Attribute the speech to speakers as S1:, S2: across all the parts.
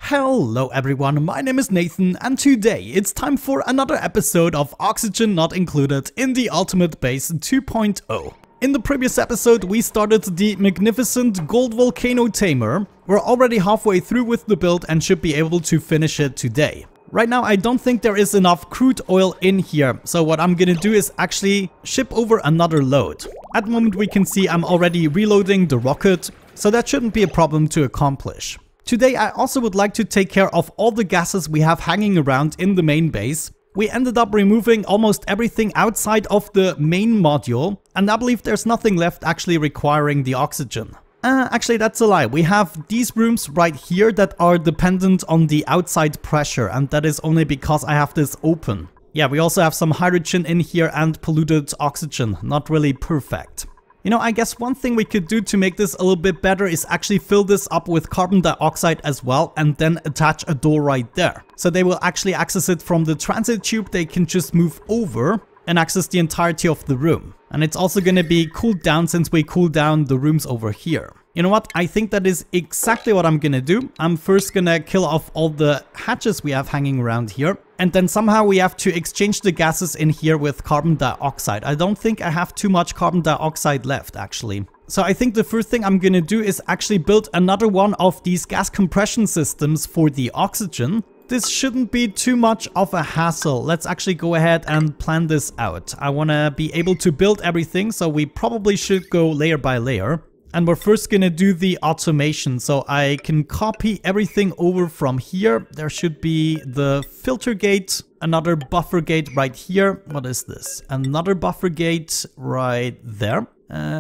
S1: Hello everyone, my name is Nathan and today it's time for another episode of Oxygen Not Included in the Ultimate Base 2.0. In the previous episode we started the magnificent gold volcano tamer. We're already halfway through with the build and should be able to finish it today. Right now I don't think there is enough crude oil in here, so what I'm gonna do is actually ship over another load. At the moment we can see I'm already reloading the rocket, so that shouldn't be a problem to accomplish. Today I also would like to take care of all the gases we have hanging around in the main base. We ended up removing almost everything outside of the main module, and I believe there's nothing left actually requiring the oxygen. Actually that's a lie. We have these rooms right here that are dependent on the outside pressure, and that is only because I have this open. Yeah, we also have some hydrogen in here and polluted oxygen. Not really perfect. You know, I guess one thing we could do to make this a little bit better is actually fill this up with carbon dioxide as well and then attach a door right there. So they will actually access it from the transit tube, they can just move over and access the entirety of the room. And it's also going to be cooled down since we cool down the rooms over here. You know what? I think that is exactly what I'm gonna do. I'm first gonna kill off all the hatches we have hanging around here. And then somehow we have to exchange the gases in here with carbon dioxide. I don't think I have too much carbon dioxide left, actually. So I think the first thing I'm gonna do is actually build another one of these gas compression systems for the oxygen. This shouldn't be too much of a hassle. Let's actually go ahead and plan this out. I wanna be able to build everything, so we probably should go layer by layer. And we're first gonna do the automation, so I can copy everything over from here. There should be the filter gate, another buffer gate right here. What is this? Another buffer gate right there.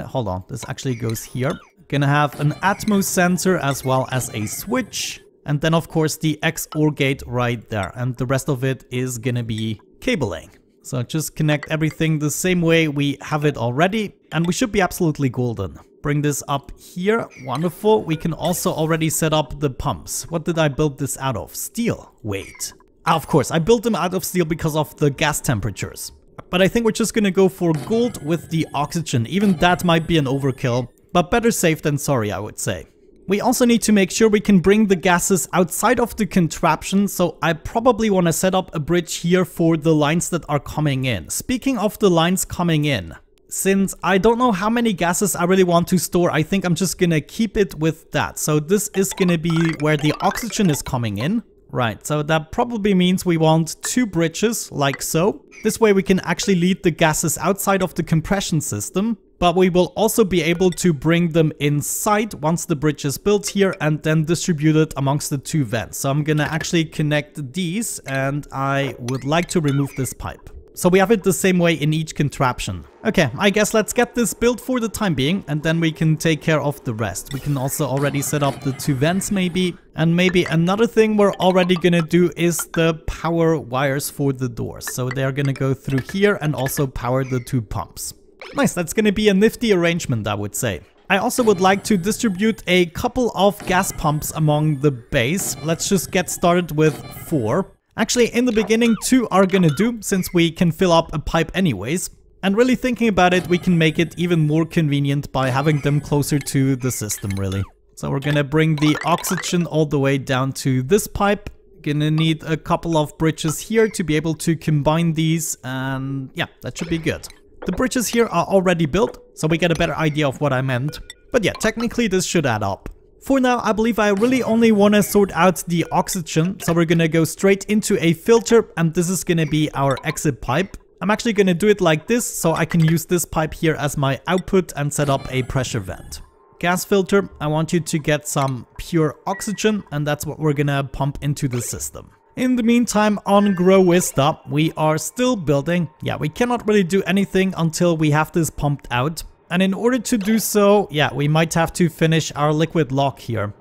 S1: Hold on, this actually goes here. Gonna have an Atmos sensor as well as a switch. And then of course the XOR gate right there. And the rest of it is gonna be cabling. So just connect everything the same way we have it already. And we should be absolutely golden. Bring this up here. Wonderful. We can also already set up the pumps. What did I build this out of? Steel. Wait. Of course, I built them out of steel because of the gas temperatures. But I think we're just gonna go for gold with the oxygen. Even that might be an overkill, but better safe than sorry, I would say. We also need to make sure we can bring the gases outside of the contraption, so I probably want to set up a bridge here for the lines that are coming in. Speaking of the lines coming in, since I don't know how many gases I really want to store, I think I'm just gonna keep it with that. So this is gonna be where the oxygen is coming in. Right, so that probably means we want two bridges, like so. This way we can actually lead the gases outside of the compression system. But we will also be able to bring them inside once the bridge is built here and then distribute it amongst the two vents. So I'm gonna actually connect these and I would like to remove this pipe. So we have it the same way in each contraption. Okay, I guess let's get this built for the time being and then we can take care of the rest. We can also already set up the two vents maybe. And maybe another thing we're already gonna do is the power wires for the doors. So they're gonna go through here and also power the two pumps. Nice, that's gonna be a nifty arrangement, I would say. I also would like to distribute a couple of gas pumps among the base. Let's just get started with 4. Actually, in the beginning, 2 are gonna do, since we can fill up a pipe anyways. And really thinking about it, we can make it even more convenient by having them closer to the system, really. So we're gonna bring the oxygen all the way down to this pipe. Gonna need a couple of bridges here to be able to combine these, and yeah, that should be good. The bridges here are already built, so we get a better idea of what I meant. But yeah, technically this should add up. For now, I believe I really only want to sort out the oxygen, so we're gonna go straight into a filter, and this is gonna be our exit pipe. I'm actually gonna do it like this, so I can use this pipe here as my output and set up a pressure vent. Gas filter, I want you to get some pure oxygen, and that's what we're gonna pump into the system. In the meantime, on Growista, we are still building. Yeah, we cannot really do anything until we have this pumped out. And in order to do so, yeah, we might have to finish our liquid lock here.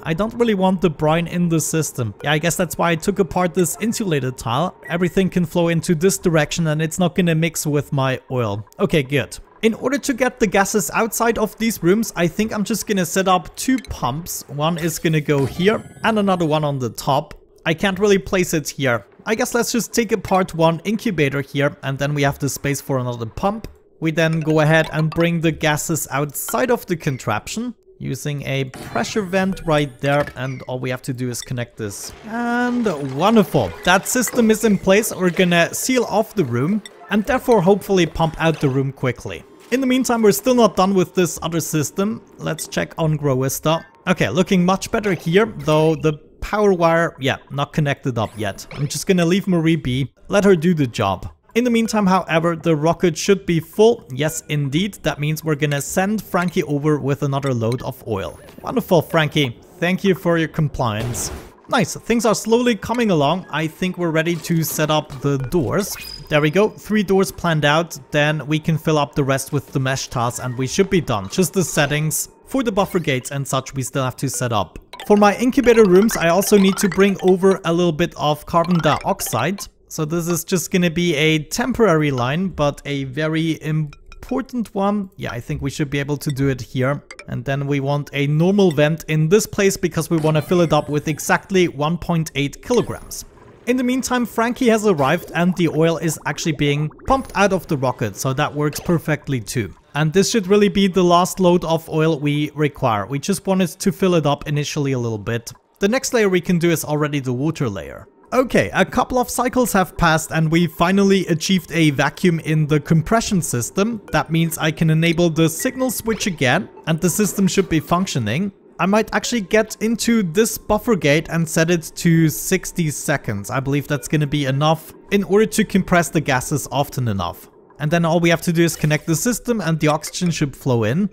S1: I don't really want the brine in the system. Yeah, I guess that's why I took apart this insulated tile. Everything can flow into this direction and it's not gonna mix with my oil. Okay, good. In order to get the gases outside of these rooms, I think I'm just gonna set up 2 pumps. One is gonna go here and another one on the top. I can't really place it here. I guess let's just take apart one incubator here and then we have the space for another pump. We then go ahead and bring the gases outside of the contraption. using a pressure vent right there, and all we have to do is connect this. And wonderful. That system is in place. We're gonna seal off the room and therefore hopefully pump out the room quickly. In the meantime, we're still not done with this other system. Let's check on Growista. Okay, looking much better here, though the power wire, yeah, not connected up yet. I'm just gonna leave Marie be, let her do the job. In the meantime, however, the rocket should be full. Yes, indeed. That means we're gonna send Frankie over with another load of oil. Wonderful, Frankie. Thank you for your compliance. Nice, things are slowly coming along. I think we're ready to set up the doors. There we go, 3 doors planned out. Then we can fill up the rest with the mesh tiles and we should be done. Just the settings for the buffer gates and such we still have to set up. For my incubator rooms, I also need to bring over a little bit of carbon dioxide. So this is just gonna be a temporary line, but a very important one. Yeah, I think we should be able to do it here. And then we want a normal vent in this place because we want to fill it up with exactly 1.8 kilograms. In the meantime, Frankie has arrived and the oil is actually being pumped out of the rocket, so that works perfectly too. And this should really be the last load of oil we require. We just wanted to fill it up initially a little bit. The next layer we can do is already the water layer. Okay, a couple of cycles have passed and we finally achieved a vacuum in the compression system. That means I can enable the signal switch again and the system should be functioning. I might actually get into this buffer gate and set it to 60 seconds. I believe that's going to be enough in order to compress the gases often enough. And then all we have to do is connect the system and the oxygen should flow in.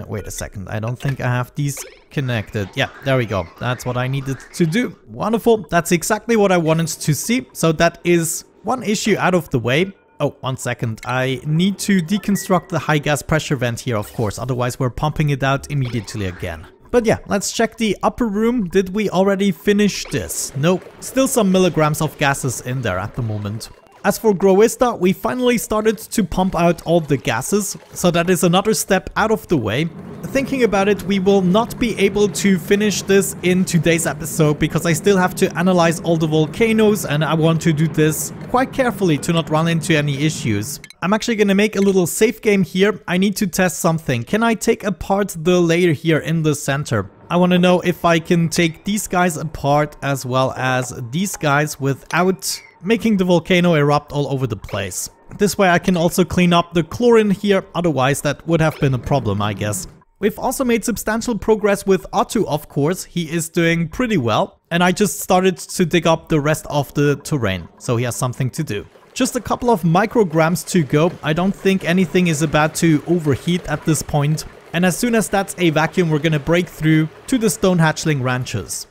S1: Wait a second, I don't think I have these connected. Yeah, there we go. That's what I needed to do. Wonderful. That's exactly what I wanted to see. So that is one issue out of the way. Oh, 1 second. I need to deconstruct the high gas pressure vent here, of course. Otherwise, we're pumping it out immediately again. But yeah, let's check the upper room. Did we already finish this? Nope. Still some milligrams of gases in there at the moment. As for Growista, we finally started to pump out all the gases, so that is another step out of the way. Thinking about it, we will not be able to finish this in today's episode because I still have to analyze all the volcanoes and I want to do this quite carefully to not run into any issues. I'm actually gonna make a little save game here. I need to test something. Can I take apart the layer here in the center? I want to know if I can take these guys apart as well as these guys without making the volcano erupt all over the place. This way I can also clean up the chlorine here, otherwise that would have been a problem, I guess. We've also made substantial progress with Otto, of course. He is doing pretty well. And I just started to dig up the rest of the terrain, so he has something to do. Just a couple of micrograms to go. I don't think anything is about to overheat at this point. And as soon as that's a vacuum, we're gonna break through to the stone hatchling ranches.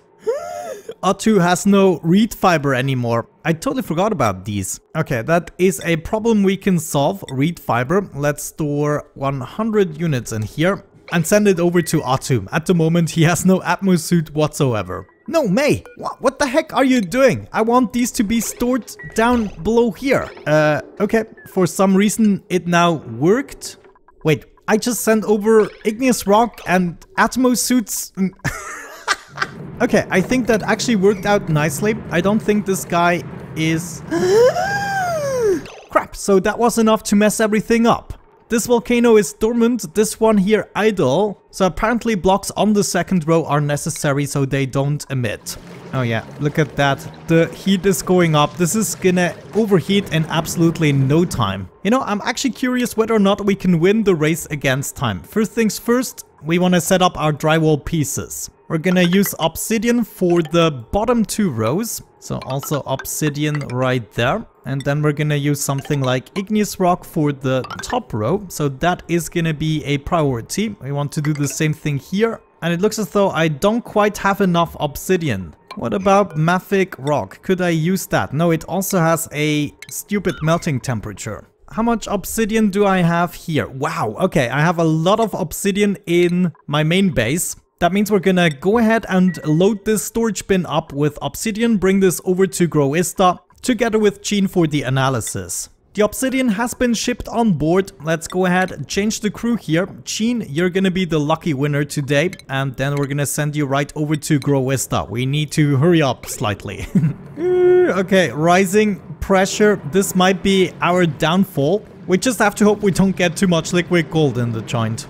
S1: Otto has no reed fiber anymore. I totally forgot about these. Okay, that is a problem we can solve. Reed fiber. Let's store 100 units in here and send it over to Otto. At the moment, he has no Atmo suit whatsoever. No, May, what the heck are you doing? I want these to be stored down below here. Okay, for some reason it now worked. Wait, I just sent over igneous rock and Atmo suits. Okay, I think that actually worked out nicely. I don't think this guy is... Crap, so that was enough to mess everything up. This volcano is dormant, this one here idle. So apparently blocks on the second row are necessary so they don't emit. Oh yeah, look at that. The heat is going up. This is gonna overheat in absolutely no time. You know, I'm actually curious whether or not we can win the race against time. First things first, we want to set up our drywall pieces. We're gonna use obsidian for the bottom 2 rows. So also obsidian right there. And then we're gonna use something like igneous rock for the top row. So that is gonna be a priority. We want to do the same thing here. And it looks as though I don't quite have enough obsidian. What about mafic rock? Could I use that? No, it also has a stupid melting temperature. How much obsidian do I have here? Wow, okay, I have a lot of obsidian in my main base. That means we're gonna go ahead and load this storage bin up with obsidian, bring this over to Growista, together with Gene for the analysis. The obsidian has been shipped on board. Let's go ahead and change the crew here. Gene, you're gonna be the lucky winner today. And then we're gonna send you right over to Growista. We need to hurry up slightly. Okay, rising pressure. This might be our downfall. We just have to hope we don't get too much liquid gold in the joint.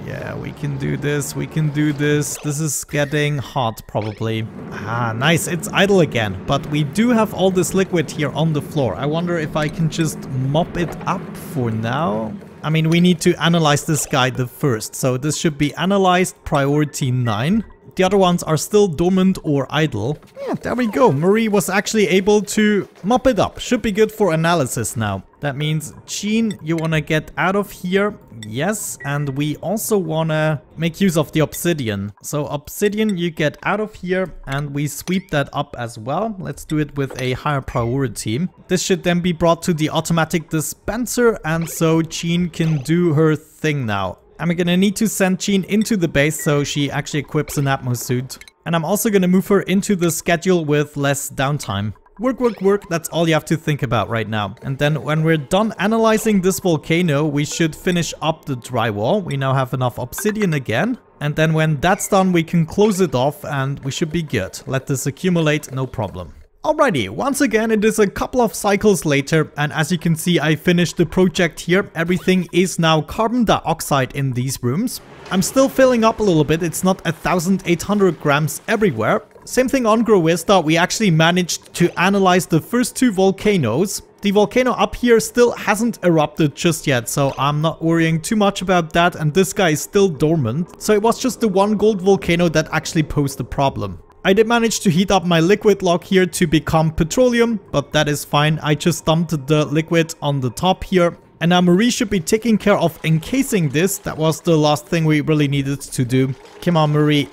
S1: Yeah, we We can do this. We can do this. This is getting hot, probably. Ah, nice. It's idle again. But we do have all this liquid here on the floor. I wonder if I can just mop it up for now. I mean, we need to analyze this guy the first. So this should be analyzed, priority 9. The other ones are still dormant or idle. Yeah, there we go. Marie was actually able to mop it up. Should be good for analysis now. That means, Jean, you want to get out of here. Yes, and we also want to make use of the obsidian. So obsidian, you get out of here and we sweep that up as well. Let's do it with a higher priority. This should then be brought to the automatic dispenser, and so Jean can do her thing now. I'm gonna need to send Jean into the base so she actually equips an Atmo suit. And I'm also gonna move her into the schedule with less downtime. Work, work, work, that's all you have to think about right now. And then when we're done analyzing this volcano, we should finish up the drywall. We now have enough obsidian again. And then when that's done, we can close it off and we should be good. Let this accumulate, no problem. Alrighty, once again it is a couple of cycles later, and as you can see I finished the project here. Everything is now carbon dioxide in these rooms. I'm still filling up a little bit, it's not 1,800 grams everywhere. Same thing on Growista, we actually managed to analyze the first 2 volcanoes. The volcano up here still hasn't erupted just yet, so I'm not worrying too much about that, and this guy is still dormant. So it was just the one gold volcano that actually posed a problem. I did manage to heat up my liquid log here to become petroleum, but that is fine. I just dumped the liquid on the top here. And now Marie should be taking care of encasing this. That was the last thing we really needed to do. Come on, Marie.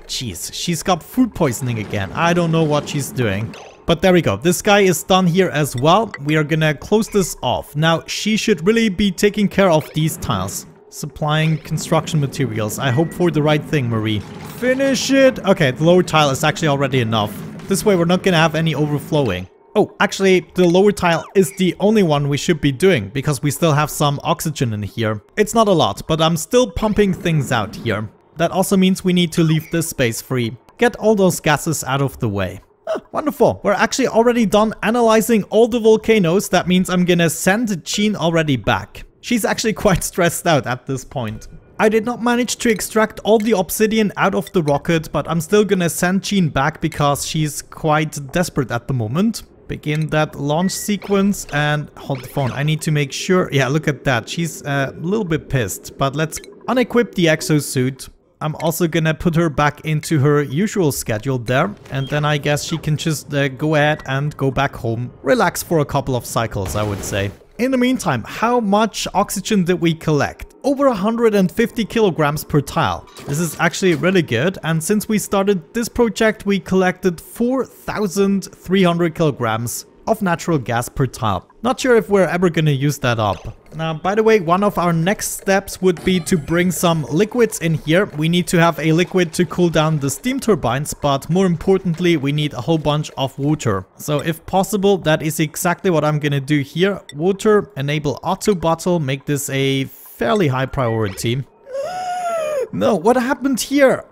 S1: Jeez, she's got food poisoning again. I don't know what she's doing. But there we go. This guy is done here as well. We are gonna close this off. Now, she should really be taking care of these tiles. Supplying construction materials. I hope for the right thing, Marie. Finish it! Okay, the lower tile is actually already enough. This way we're not gonna have any overflowing. Oh, actually, the lower tile is the only one we should be doing, because we still have some oxygen in here. It's not a lot, but I'm still pumping things out here. That also means we need to leave this space free. Get all those gases out of the way. Wonderful. We're actually already done analyzing all the volcanoes. That means I'm gonna send Jean already back. She's actually quite stressed out at this point. I did not manage to extract all the obsidian out of the rocket, but I'm still gonna send Jean back because she's quite desperate at the moment. Begin that launch sequence and hold the phone. I need to make sure. Yeah, look at that. She's a little bit pissed, but let's unequip the exosuit. I'm also gonna put her back into her usual schedule there, and then I guess she can just go ahead and go back home. Relax for a couple of cycles, I would say. In the meantime, how much oxygen did we collect? Over 150 kilograms per tile. This is actually really good, and since we started this project, we collected 4,300 kilograms of natural gas per tile. Not sure if we're ever gonna use that up. Now, by the way, one of our next steps would be to bring some liquids in here. We need to have a liquid to cool down the steam turbines, but more importantly, we need a whole bunch of water. So if possible, that is exactly what I'm gonna do here. Water, enable auto bottle, make this a fairly high priority. No, what happened here?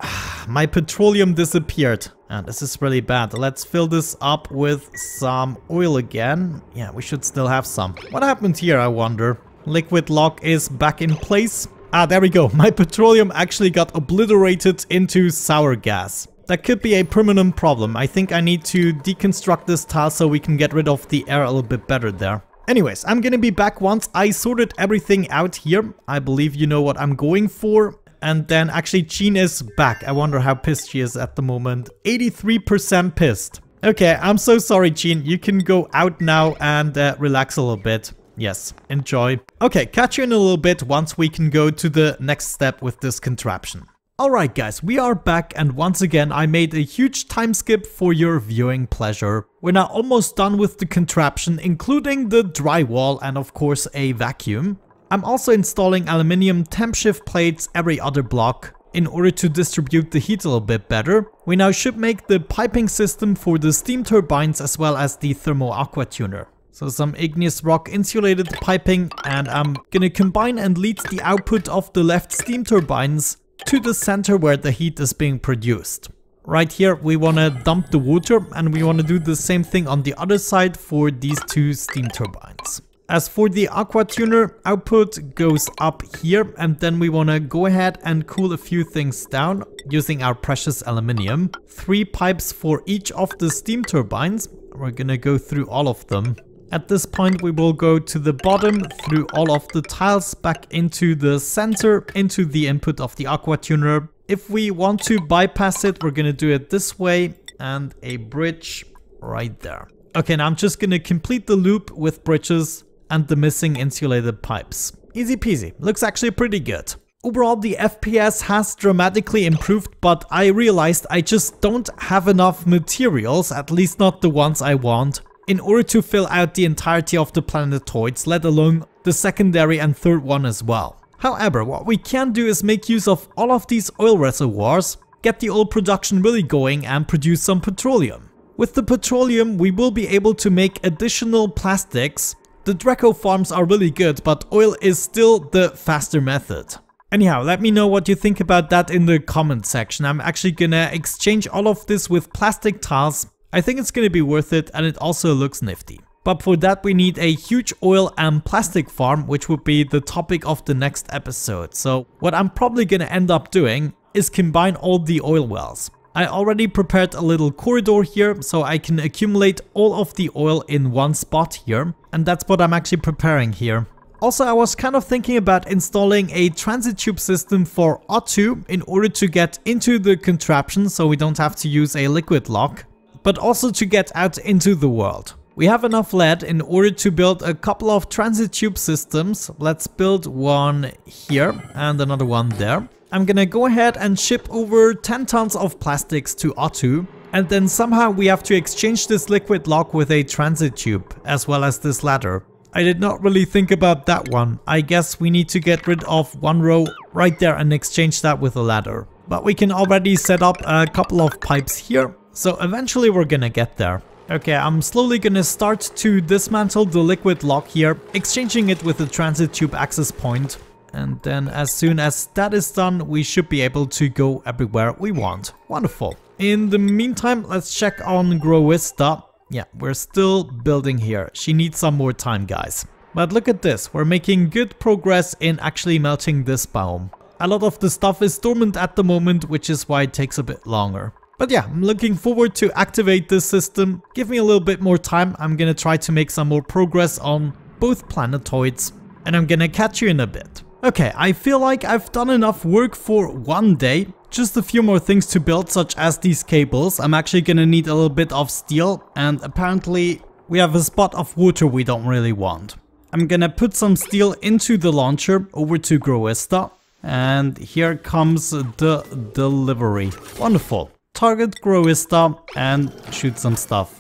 S1: My petroleum disappeared. And this is really bad. Let's fill this up with some oil again. Yeah, we should still have some. What happened here, I wonder? Liquid lock is back in place. Ah, there we go. My petroleum actually got obliterated into sour gas. That could be a permanent problem. I think I need to deconstruct this tile so we can get rid of the air a little bit better there. Anyways, I'm gonna be back once I sorted everything out here. I believe you know what I'm going for. And then actually Jean is back. I wonder how pissed she is at the moment. 83% pissed. Okay, I'm so sorry, Jean. You can go out now and relax a little bit. Yes, enjoy. Okay, catch you in a little bit once we can go to the next step with this contraption. Alright guys, we are back, and once again I made a huge time skip for your viewing pleasure. We're now almost done with the contraption, including the drywall and of course a vacuum. I'm also installing aluminium temp shift plates every other block in order to distribute the heat a little bit better. We now should make the piping system for the steam turbines as well as the thermo aqua tuner. So some igneous rock insulated piping, and I'm gonna combine and lead the output of the left steam turbines to the center where the heat is being produced. Right here we want to dump the water, and we want to do the same thing on the other side for these two steam turbines. As for the aqua tuner, output goes up here, and then we want to go ahead and cool a few things down using our precious aluminium. 3 pipes for each of the steam turbines. We're gonna go through all of them. At this point we will go to the bottom through all of the tiles back into the center, into the input of the aqua tuner. If we want to bypass it, we're gonna do it this way, and a bridge right there. Okay, now I'm just gonna complete the loop with bridges and the missing insulated pipes. Easy peasy, looks actually pretty good. Overall, the FPS has dramatically improved, but I realized I just don't have enough materials, at least not the ones I want, in order to fill out the entirety of the planetoids, let alone the secondary and third one as well. However, what we can do is make use of all of these oil reservoirs, get the oil production really going and produce some petroleum. With the petroleum, we will be able to make additional plastics. The Draco farms are really good, but oil is still the faster method. Anyhow, let me know what you think about that in the comment section. I'm actually gonna exchange all of this with plastic tiles. I think it's gonna be worth it, and it also looks nifty. But for that we need a huge oil and plastic farm, which would be the topic of the next episode. So what I'm probably gonna end up doing is combine all the oil wells. I already prepared a little corridor here so I can accumulate all of the oil in one spot here, and that's what I'm actually preparing here. Also, I was kind of thinking about installing a transit tube system for O2 in order to get into the contraption so we don't have to use a liquid lock, but also to get out into the world. We have enough lead in order to build a couple of transit tube systems. Let's build one here and another one there. I'm gonna go ahead and ship over 10 tons of plastics to O2, and then somehow we have to exchange this liquid lock with a transit tube, as well as this ladder. I did not really think about that one. I guess we need to get rid of one row right there and exchange that with a ladder. But we can already set up a couple of pipes here, so eventually we're gonna get there. Okay, I'm slowly gonna start to dismantle the liquid lock here, exchanging it with the transit tube access point. And then as soon as that is done, we should be able to go everywhere we want. Wonderful. In the meantime, let's check on Growista. Yeah, we're still building here. She needs some more time, guys. But look at this. We're making good progress in actually melting this biome. A lot of the stuff is dormant at the moment, which is why it takes a bit longer. But yeah, I'm looking forward to activate this system. Give me a little bit more time. I'm gonna try to make some more progress on both planetoids. And I'm gonna catch you in a bit. Okay, I feel like I've done enough work for one day. Just a few more things to build, such as these cables. I'm actually gonna need a little bit of steel, and apparently we have a spot of water we don't really want. I'm gonna put some steel into the launcher over to Growista, and here comes the delivery. Wonderful. Target Growista and shoot some stuff.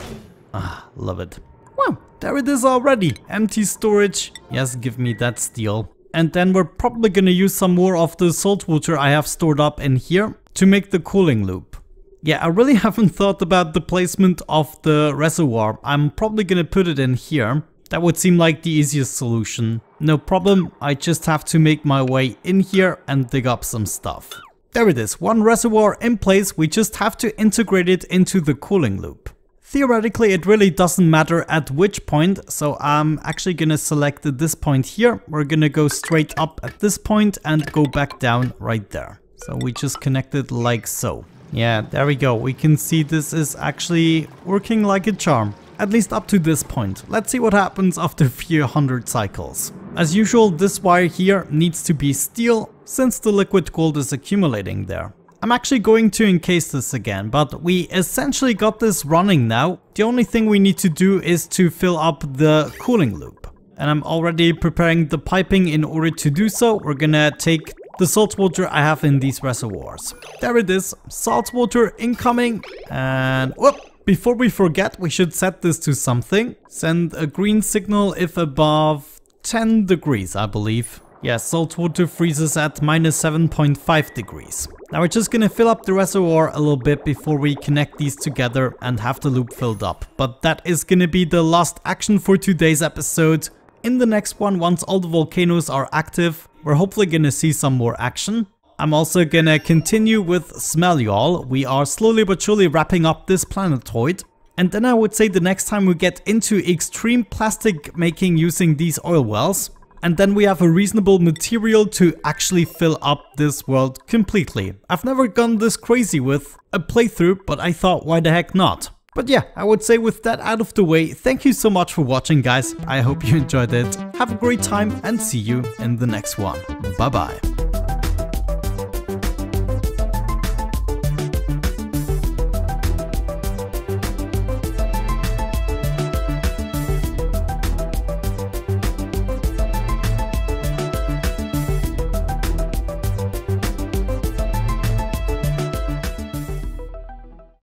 S1: Ah, love it. Wow, there it is already. Empty storage. Yes, give me that steel. And then we're probably gonna use some more of the salt water I have stored up in here to make the cooling loop. Yeah, I really haven't thought about the placement of the reservoir. I'm probably gonna put it in here. That would seem like the easiest solution. No problem, I just have to make my way in here and dig up some stuff. There it is, one reservoir in place. We just have to integrate it into the cooling loop. Theoretically, it really doesn't matter at which point, so I'm actually gonna select this point here. We're gonna go straight up at this point and go back down right there. So we just connect it like so. Yeah, there we go. We can see this is actually working like a charm. At least up to this point. Let's see what happens after a few hundred cycles. As usual, this wire here needs to be steel, since the liquid gold is accumulating there. I'm actually going to encase this again, but we essentially got this running now. The only thing we need to do is to fill up the cooling loop. And I'm already preparing the piping in order to do so. We're gonna take the salt water I have in these reservoirs. There it is, salt water incoming, and whoop! Before we forget, we should set this to something. Send a green signal if above 10 degrees, I believe. Yeah, salt water freezes at -7.5 degrees. Now we're just gonna fill up the reservoir a little bit before we connect these together and have the loop filled up. But that is gonna be the last action for today's episode. In the next one, once all the volcanoes are active, we're hopefully gonna see some more action. I'm also gonna continue with Smell Y'all. We are slowly but surely wrapping up this planetoid. And then I would say the next time we get into extreme plastic making using these oil wells, and then we have a reasonable material to actually fill up this world completely. I've never gone this crazy with a playthrough, but I thought why the heck not? But yeah, I would say with that out of the way, thank you so much for watching guys. I hope you enjoyed it. Have a great time and see you in the next one. Bye bye.